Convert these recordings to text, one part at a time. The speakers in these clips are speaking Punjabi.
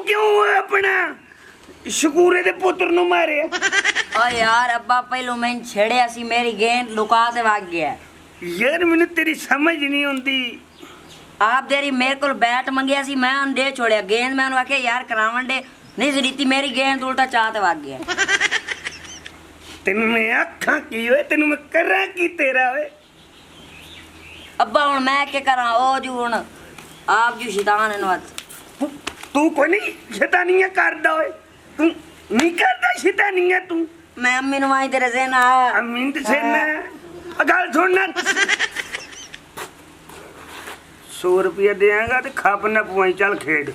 क्यों अपना शकूरे दे पुत्र नु मारे? ओ यार अब्बा पहलू मैंने छेड़िया सी मेरी गेंद लुका ते भाग गया। यार मैंने तेरी समझ नहीं आती। आप देरी मेरे को बैट मंगिया सी मैं दे छोड़िया गेंद मैं आखे यार करावन दे नहीं रीति मेरी गेंद उल्टा चाहते भाग गया। तेन मैं आखा की होए तेन मैं करा की तेरा होए। अब्बा हुन मैं क्या करा ओ जू हुन आप जू शैतान नवत तू कोई नहीं शैतानियां करदा होए। तू नहीं करदा शैतानियां तू। मैं अम्मी नु आई तेरे से ना अम्मी से ना गल सुनना 100 रुपया देगा तो खप न पवाई चल खेड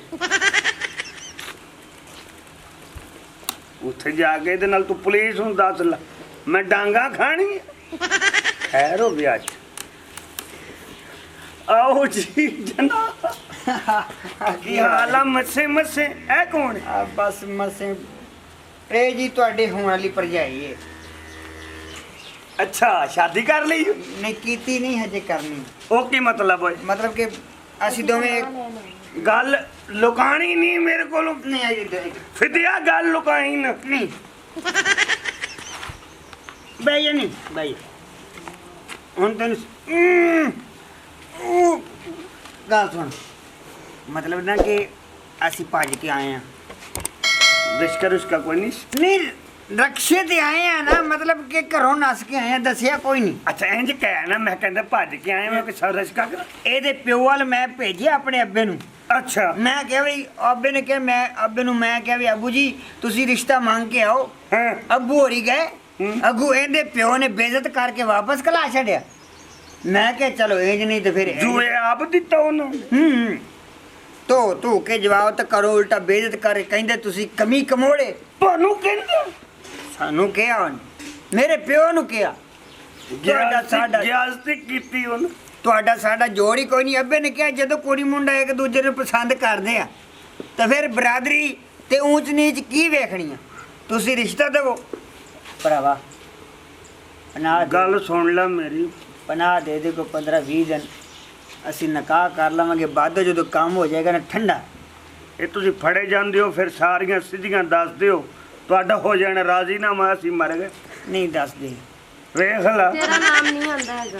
उथे जाके दे नाल तू पुलिस ਨੂੰ ਦੱਸ ਲੈ मैं डांगा खानी खैर हो गया। आओ जी जनाब की हाल है? मसे मसे ए कौन है? बस मसे ए जी ਤੁਹਾਡੇ ਹੋਣ ਵਾਲੀ ਭਰਜਾਈ ਹੈ। अच्छा शादी कर ली? नहीं कीती नहीं हजे करनी। ओ की मतलब है? मतलब कि ਅਸੀਂ ਦੋਵੇਂ गल लुकानी नहीं मेरे को नहीं आई फिदिया गल लुकाई ना नहीं भैया नहीं भैया हुन तेन गल सुन मतलब ना कि ਅਸੀਂ ਭੱਜ ਕੇ ਆਏ ਆ। रिश्का रुश्का कोई नहीं? नहीं रक्षे ते आए हैं ना मतलब कि घरों नस के आए हैं दसिया कोई नहीं। अच्छा इंज कह ना मैं कहंदा भज के आया मैं कि रिश्का कर ਇਹਦੇ ਪਿਓ ਵਾਲ ਮੈਂ ਭੇਜਿਆ ਆਪਣੇ ਅੱਬੇ ਨੂੰ। अच्छा मैं क्या भाई अब्बे ने क्या मैं अब्बे नु मैं क्या भाई अबू जी तुसी रिश्ता मांग के आओ। हाँ। अबू होरी गए अगू ਇਹਦੇ ਪਿਓ ने बेइज्जत करके वापस कला छड़िया। मैं क्या चलो इंज नहीं तो फिर जुए आप दिता उन्होंने तो तू के जवाब तो करो उल्टा बेइज्जत कर कहंदे तुसी कमी कमोड़े ਤੁਹਾਨੂੰ ਕਹਿੰਦਾ सानू क्या मेरे प्यो नु क्या ਤੁਹਾਡਾ ਸਾਡਾ ਗਿਆਸਤੀ ਕੀਤੀ ਉਹਨੇ ਤੁਹਾਡਾ ਸਾਡਾ ਜੋੜ ਹੀ ਕੋਈ ਨਹੀਂ। ਅੱਬੇ ਨੇ ਕਿਹਾ ਜਦੋਂ ਕੁੜੀ ਮੁੰਡਾ ਇੱਕ ਦੂਜੇ ਨੂੰ ਪਸੰਦ ਕਰਦੇ ਆ ਤਾਂ ਫਿਰ ਬਰਾਦਰੀ ਤੇ ਊਂਚ ਨੀਚ ਕੀ ਵੇਖਣੀ ਆ? ਤੁਸੀਂ ਰਿਸ਼ਤਾ ਦੇਵੋ ਭਰਾਵਾ ਪਨਾਹ ਗੱਲ ਸੁਣ ਲੈ ਮੇਰੀ ਪਨਾਹ ਦੇ ਦੇ ਕੋ 15-20 ਦਿਨ ਅਸੀਂ ਨਿਕਾਹ ਕਰ ਲਵਾਂਗੇ ਬਾਅਦ ਜਦੋਂ ਕੰਮ ਹੋ ਜਾਏਗਾ ਨਾ ਠੰਡਾ ਇਹ ਤੁਸੀਂ ਫੜੇ ਜਾਂਦੇ ਹੋ ਫਿਰ ਸਾਰੀਆਂ ਸਿੱਧੀਆਂ ਦੱਸ ਦਿਓ ਤੁਹਾਡਾ ਹੋ ਜਾਣਾ ਰਾਜ਼ੀਨਾਮਾ ਅਸੀਂ ਮਰ ਗਏ ਨਹੀਂ ਦੱਸਦੇ ਵੇਖ ਲੈ ਤੇਰਾ ਨਾਮ ਨਹੀਂ ਆਂਦਾ ਹੈਗਾ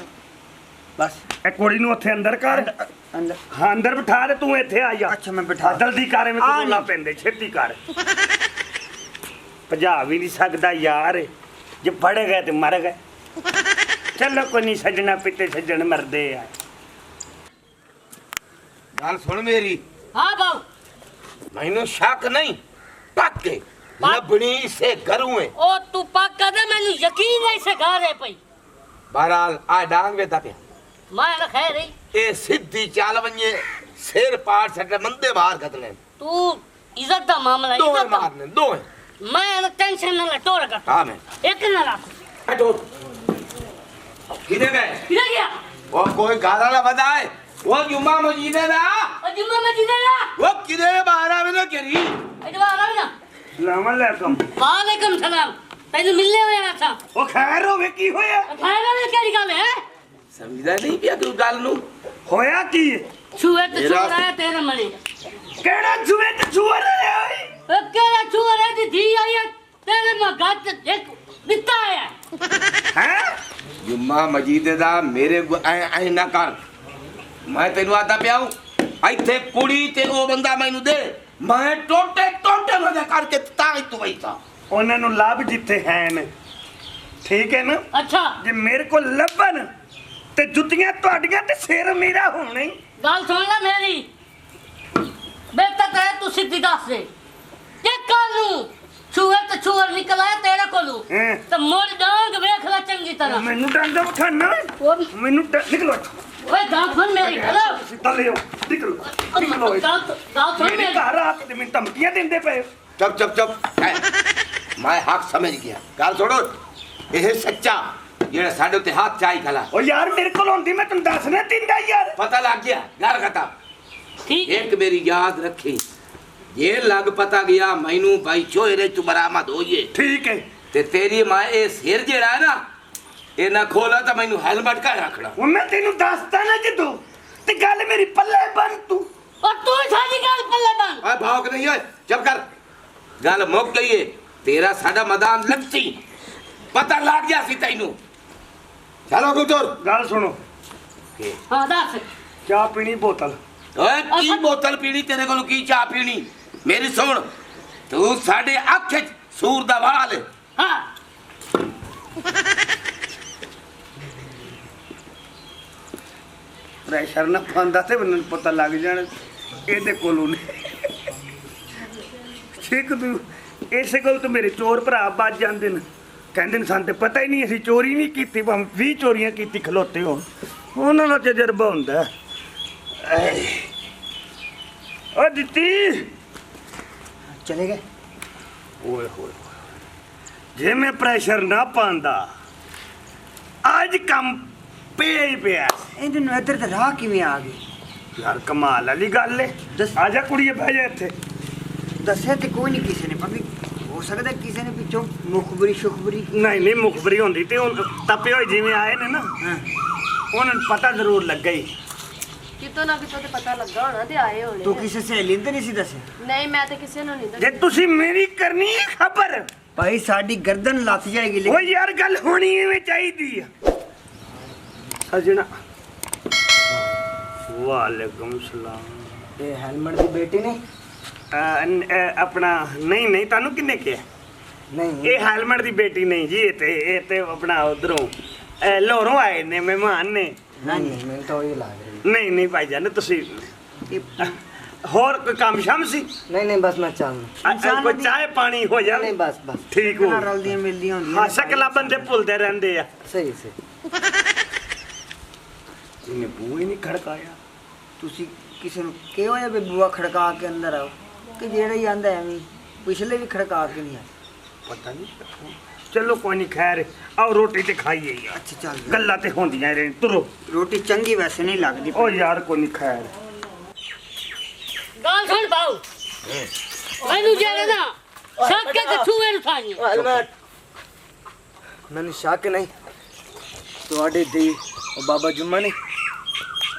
ਬਸ ਇਹ ਕੁੜੀ ਨੂੰ ਉੱਥੇ ਅੰਦਰ ਕਰ ਅੰਦਰ ਹਾਂ ਅੰਦਰ ਬਿਠਾ ਦੇ ਤੂੰ ਇੱਥੇ ਆ ਜਾ ਅੱਛਾ ਮੈਂ ਬਿਠਾ ਜਲਦੀ ਕਰ ਮੈਂ ਆ ਤੈਨੂੰ ਲਾ ਨਹੀਂ। ਪੈਂਦੇ ਛੇਤੀ ਕਰ ਭਜਾ ਵੀ ਨਹੀਂ ਸਕਦਾ ਯਾਰ ਜੇ ਫੜੇ ਗਏ ਤੇ ਮਰ ਗਏ ਚਲੋ ਕੋਈ ਨਹੀਂ ਸੱਜਣਾ ਪਿੱਤੇ ਸੱਜਣ ਮਰਦੇ ਆ गल सुन मेरी हां बाऊ मैनू शक नहीं पक्के लबनी से घरों है ओ तू पक्का दे मैनू यकीन है इसे घर है पई बहरहाल आ डांग वेदा पे मैं ना खैर है ए सीधी चाल वने सिर पाड़ सटे मंदे बाहर खतने तू इज्जत दा मामला दो इज्जत दा मारने दो मैं ना टेंशन ना ले टोर कर हां मैं एक ना रख हटो किधर गए किधर गया वो कोई गाला ना बताए वो जुम्मा मजीदे ना ओ जुम्मा में जिधर ना वो किधर बाहर आवे ना करी इधर आ रहा ना ਸਲਾਮ ਅਲੈਕਮ वालेकुम सलाम तैनू मिलने होया था ਉਹ ਖੈਰ ਹੋਵੇ ਕੀ ਹੋਇਆ खैर है क्या गल है समझदा नहीं पिया तू गल नु ਹੋਇਆ ਕੀ छुए तो मेरा- छुआ है तेरे मने ਕਿਹੜਾ ਜੂਏ ਤੇ ਜੂਆ ਰਿਹਾ ਓਏ ओ केड़ा छुआ है दी धी आई है तेरे में गत एक दिता है ਹੈ जुम्मा मजीदे दा मेरे ऐ ना कर मैं तेनू आता पिया ਇੱਥੇ ਕੁੜੀ ਤੇ ਉਹ ਬੰਦਾ ਮੈਨੂੰ ਦੇ ਮੈਂ ਟੋਟੇ ਟੋਟੇ ਮਜ਼ਾ ਕਰਕੇ ਤਾਂ ਹੀ ਤੂੰ ਬੈਠਾ ਉਹਨਾਂ ਨੂੰ ਲੱਭ ਜਿੱਥੇ ਹੈ ਨੇ ਠੀਕ ਹੈ ਨਾ अच्छा ਜੇ ਮੇਰੇ ਕੋਲ ਲੱਭਣ ਤੇ ਜੁੱਤੀਆਂ ਤੁਹਾਡੀਆਂ ਤੇ ਸਿਰ ਮੇਰਾ ਹੋਣਾ ਹੀ गल सुन ले मेरी बेटा कहे तू सीधी दस दे के कानू छुए तो छुअर निकल आया तेरे कोलू हैं। तो मोर डांग देख ले चंगी तरह ਮੈਨੂੰ ਡੰਡਾ ਵਿਖਾਣਾ ਮੈਨੂੰ ਨਿਕਲੋ ओए गाल सुन मेरी हेलो ਸਿੱਧਾ ਲਿਓ ਨਿਕਲੋ ਨਿਕਲੋ गाल सुन ਮੇਰੇ मेरी ਘਰ ਆ ਕੇ ਮੈਨੂੰ ਧਮਕੀਆਂ ਦਿੰਦੇ ਪਏ ਚੁੱਪ ਚੁੱਪ ਚੁੱਪ ਮੈਂ ਹੱਕ ਸਮਝ ਗਿਆ ਗੱਲ ਛੋੜੋ ਇਹ ਸੱਚਾ ਜਿਹੜਾ ਸਾਡੇ ਉੱਤੇ ਹੱਥ ਚਾਈ ਖਲਾ ਓ ਯਾਰ ਮੇਰੇ ਕੋਲ ਹੁੰਦੀ ਮੈਂ ਤੈਨੂੰ ਦੱਸ ਨਾ ਦਿੰਦਾ ਯਾਰ ਪਤਾ ਲੱਗ ਗਿਆ ਗੱਲ ਖਤਮ ठीक एक मेरी याद रखी ये लग पता गया मैनू भाई चोरे तू बरामद होइए ਠੀਕ ਹੈ ते तेरी मां ए सिर जेड़ा है ना ये ना खोला तो मैनू हेलमेट का रखना ਉਹ ਮੈਂ ਤੈਨੂੰ ਦੱਸਦਾ ਨਾ ਜਦੋਂ ਤੇ ਗੱਲ ਮੇਰੀ ਪੱਲੇ ਬੰਨ ਤੂੰ और तू सारी गल पल्ले बन ओए भौंक नहीं है चुप कर गल मुक गई है तेरा साडा मैदान लपसी पता लग गया सी तैनू चलो गुटर ਗੱਲ ਸੁਣੋ हां दस ਚਾਹ ਪੀਣੀ ਬੋਤਲ ओए की बोतल पीनी तेरे को की चाह पीनी मेरी सुन तू साडे अख च सूर दा वाल है हां ਪ੍ਰੈਸ਼ਰ ਨਾ ਪਾਉਂਦਾ ਤੇ ਮੈਨੂੰ ਪਤਾ ਲੱਗ ਜਾਣ ਇਹਦੇ ਕੋਲੋਂ ਨੇ ਠੀਕ ਤੂੰ ਇਸੇ ਕੋਲ ਤੋਂ ਮੇਰੇ ਚੋਰ ਭਰਾ ਵੱਜ ਜਾਂਦੇ ਨੇ ਕਹਿੰਦੇ ਨੇ ਸਾਨੂੰ ਤੇ ਪਤਾ ਹੀ ਨਹੀਂ ਅਸੀਂ ਚੋਰੀ ਨਹੀਂ ਕੀਤੀ ਭਾਵੇਂ 20 ਚੋਰੀਆਂ ਕੀਤੀ ਖਲੋਤੇ ਹੋ ਉਹਨਾਂ ਦਾ ਤਜਰਬਾ ਹੁੰਦਾ ਓ ਦਿੱਤੀ ਚਲੇ ਗਏ ਓਏ ਹੋਏ ਜੇ ਮੈਂ ਪ੍ਰੈਸ਼ਰ ਨਾ ਪਾਉਂਦਾ ਅੱਜ ਕੰਮ ਪਿਆ ਹੀ ਪਿਆ ਇਹਦੇ ਨੂੰ ਇੱਧਰ ਤੇ ਰਾਹ ਕਿਵੇਂ ਆ ਗਈ ਯਾਰ ਕਮਾਲ ਵਾਲੀ ਗੱਲ ਏ ਦੱਸ। ਆ ਜਾ ਕੁੜੀਏ ਬਹਿ ਜਾ ਇੱਥੇ ਦੱਸਿਆ ਤੇ ਕੋਈ ਨਹੀਂ ਕਿਸੇ ਨੇ ਭਾਵੇਂ ਹੋ ਸਕਦਾ ਕਿਸੇ ਨੇ ਪਿੱਛੋਂ ਮੁਖਬਰੀ ਸ਼ੁਖਬਰੀ ਨਹੀਂ ਨਹੀਂ ਮੁਖਬਰੀ ਹੁੰਦੀ ਤੇ ਹੁਣ ਤਪੇ ਹੋਏ ਜਿਵੇਂ ਆਏ ਨੇ ਨਾ ਹਾਂ ਉਹਨਾਂ ਨੂੰ ਪਤਾ ਜ਼ਰੂਰ ਲੱਗਾ ਹੀ ਕਿਤੋਂ ਨਾ ਕਿਤੋਂ ਤੇ ਪਤਾ ਲੱਗਾ ਹੋਣਾ ਤੇ ਆਏ ਹੋਣੇ ਤੂੰ ਕਿਸੇ ਸਹੇਲੀ ਨੂੰ ਤਾਂ ਨਹੀਂ ਸੀ ਦੱਸਿਆ ਨਹੀਂ ਮੈਂ ਤੇ ਕਿਸੇ ਨੂੰ ਨਹੀਂ ਜੇ ਦੱਸਿਆ ਤੁਸੀਂ ਮੇਰੀ ਕਰਨੀ ਹੈ ਖਬਰ ਭਾਈ ਸਾਡੀ ਗਰਦਨ ਲੱਥ ਜਾਏਗੀ ਉਹ ਯਾਰ ਗੱਲ ਹੋਣੀ ਐਵੇਂ ਚਾਹੀਦੀ ਆ ਸਜਣਾ ਵਾਲੇਕੁਮ ਸਲਾਮ ਇਹ ਹੈਲਮਟ ਦੀ ਬੇਟੀ ਨੇ ਆਪਣਾ ਨਹੀਂ ਨਹੀਂ ਤੁਹਾਨੂੰ ਕਿੰਨੇ ਕਿਹਾ ਨਹੀਂ ਇਹ ਹੈਲਮਟ ਦੀ ਬੇਟੀ ਨਹੀਂ ਜੀ ਇਹ ਤੇ ਆਪਣਾ ਉਧਰੋਂ ਲੋਹਰੋਂ ਆਏ ਨੇ ਮਹਿਮਾਨ ਨੇ ਨਹੀਂ ਮੈਨੂੰ ਤਾਂ ਇਹ ਲੱਗ ਰਹੀ ਨਹੀਂ ਨਹੀਂ ਭਾਈ ਜਾਨ ਤੁਸੀਂ ਇਹ ਹੋਰ ਕੋਈ ਕੰਮ ਸ਼ਮ ਸੀ नहीं बस मैं चाहूँ ਕੋਈ ਚਾਹ ਪਾਣੀ ਹੋ ਜਾਵੇ नहीं बस ਠੀਕ ਹੋ ਨਾ ਰਲਦੀਆਂ ਮਿਲਦੀਆਂ ਹੁੰਦੀਆਂ ਹਾਂ ਸ਼ਕਲਾਂ ਬੰਦੇ ਭੁੱਲਦੇ ਰਹਿੰਦੇ ਆ सही से ਇਹਨੇ ਬੂਹੇ ਨਹੀਂ ਖੜਕਾਇਆ ਤੁਸੀਂ ਕਿਸੇ ਨੂੰ ਕਿਹਾ ਹੋਇਆ ਵੀ ਬੂਆ ਖੜਕਾ ਕੇ ਅੰਦਰ ਆਓ ਕਿ ਜਿਹੜਾ ਹੀ ਆਂਦਾ ਐਵੇਂ ਪਿਛਲੇ ਵੀ ਖੜਕਾ ਕੇ ਨਹੀਂ ਆਏ ਪਤਾ ਨਹੀਂ ਚਲੋ ਕੋਈ ਨਹੀਂ ਖੈਰ ਆਓ ਰੋਟੀ ਤੇ ਖਾਈਏ ਯਾਰ ਅੱਛਾ ਚੱਲ ਗੱਲਾਂ ਤੇ ਹੁੰਦੀਆਂ ਰਹਿਣ ਤੁਰੋ ਰੋਟੀ ਚੰਗੀ ਵੈਸੇ ਨਹੀਂ ਲੱਗਦੀ ਓ ਯਾਰ ਕੋਈ ਨਹੀਂ ਖੈਰ गल सुन बाऊ मैनू जेड़े ना शक के छुए नु सानी हेलमेट मैंने शक नहीं ਤੁਹਾਡੇ ਦੀ ਉਹ ਬਾਬਾ ਜੁਮਾ ਨਹੀਂ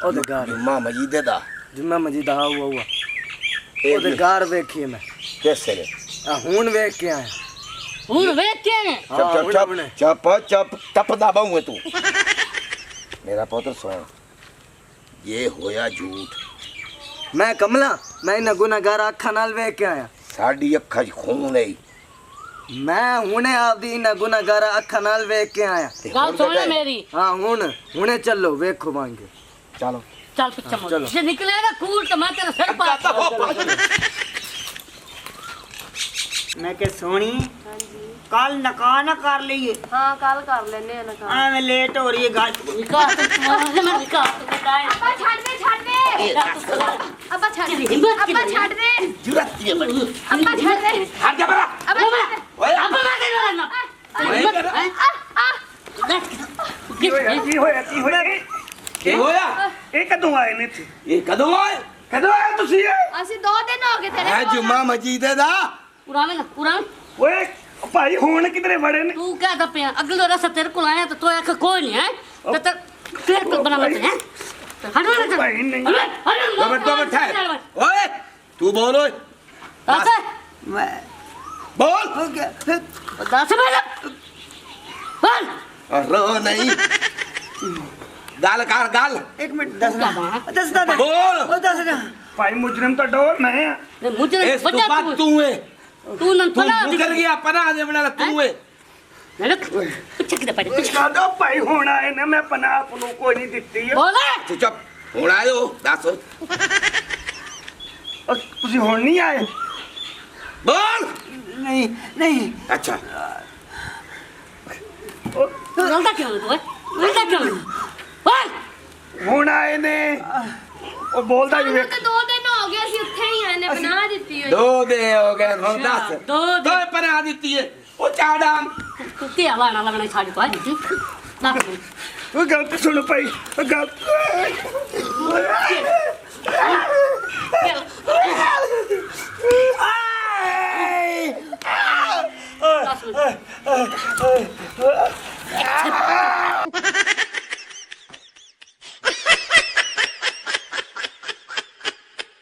ਉਹਦੇ ਘਰ जुम्मा मजीदे दा ਜੁਮਾ ਮਜੀਦ ਆ ਹੁਆ ਉਹਦੇ ਘਰ ਵੇਖੀ ਮੈਂ कैसे रे ਆ ਹੁਣ ਵੇਖ ਕੇ ਆਇਆ हुन वेख के ने चुप चुप चुप चुप चुप टप दाबाऊ है तू मेरा पुत्र सुन ये होया झूठ ਮੈਂ ਕਮਲਾ ਮੈਂ ਇਹਨਾਂ ਗੁਨਾਹਗਾਰ ਅੱਖਾਂ ਨਾਲ ਵੇਖ ਕੇ ਆਇਆ साडी अखा च खून है ਮੈਂ ਹੁਣੇ ਆਪਦੀ ਇਹਨਾਂ ਗੁਨਾਹਗਾਰ ਅੱਖਾਂ ਨਾਲ ਵੇਖ ਕੇ ਆਇਆ गल सुन ले मेरी ਹਾਂ ਹੁਣੇ ਚੱਲੋ ਵੇਖੋ ਮੰਗੇ चलो चल पीछे मुड़ जे निकले ना कूल तो मैं तेरा सिर पाड़ ਮੈਂ ਕਿ ਸੋਣੀ ਹਾਂਜੀ ਕੱਲ ਨਕਾ ਨਾ ਕਰ ਲਈਏ ਹਾਂ ਕੱਲ ਕਰ ਲੈਨੇ ਆ ਨਾ ਕੰਮ ਐਵੇਂ ਲੇਟ ਹੋ ਰਹੀ ਹੈ ਗੱਲ निकाल तो तुम्हारा मैं निकाल तो बताए ਅੱਬਾ ਛੱਡ ਦੇ ਅੱਬਾ ਛੱਡ ਦੇ हिम्मत ਅੱਬਾ ਛੱਡ ਦੇ जरूरत है बड़ी ਅੱਬਾ ਛੱਡ ਦੇ हट जा बड़ा ਅੱਬਾ ਛੱਡ ਦੇ ओए अब मैं तेरा ना ਕੀ ਹੋਇਆ ਕੀ ਹੋਇਆ की होया ਇਹ ਕਦੋਂ ਆਏ ਨੇ ਇੱਥੇ ये कदों आए ਕਦੋਂ ਆਏ ਤੁਸੀਂ ਇਹ ਅਸੀਂ 2 ਦਿਨ ਹੋ ਗਏ ਤੇਰੇ है ਕੋਲ जुम्मा मजीदे दा पुराने ना पुरान ਓਏ ਭਾਈ ਹੁਣ ਕਿਧਰੇ ਵੜੇ ਨੇ तू क्या था पे अगले रास्ते तेरे को आया तो आख कोई नहीं है तो तेरे को बना मत है हट हट भाई नहीं। दो मिनट ठहर ओए तू बोल ओए दस ਮੈਂ बोल ਹੋ ਗਿਆ दस में बोल रो नहीं गाल कर गाल ਇੱਕ ਮਿੰਟ ਦੱਸਦਾ बोल ਉਹ ਦੱਸਦਾ ਭਾਈ ਮੁਜਰਮ ਤਾਂ ਡੋਰ ਮੈਂ ਆ मुझे इस तो बचा बात तू है तू न तू पना मुकर गया पना दे बना तू है मेरे पीछे किधर पड़े पीछे ਕਾਦੋ ਭਾਈ ਹੁਣ ਆਏ ਨੇ ਮੈਂ ਪਨਾਹ ਆਪ ਨੂੰ ਕੋਈ ਨਹੀਂ ਦਿੱਤੀ ਆ बोल चुप हुन आयो दस ਔਰ ਤੁਸੀਂ ਹੁਣ ਨਹੀਂ ਆਏ बोल ਨਹੀਂ ਨਹੀਂ अच्छा रंगा क्यों तू रंगा क्यों बोल ਹੁਣ ਆਏ ਨੇ ਉਹ ਬੋਲਦਾ ਜੀ ਸਾਨੂੰ ਵੇਖ ਤਾਂ 2 ਦਿਨ ਹੋ ਗਏ ਅਸੀਂ ਉੱਥੇ ਹੀ ਆਨੇ ਬਣਾ ਦਿੱਤੀ ਹੋਈ दो दे हो गए हुन दस दो दे। दो पना देती है ओ चाडाम तू क्या वाला लगना छाड़ी को आज दस ਉਹ ਗਲਤ ਸੁਣ ਭਾਈ ਉਹ ਗਲਤ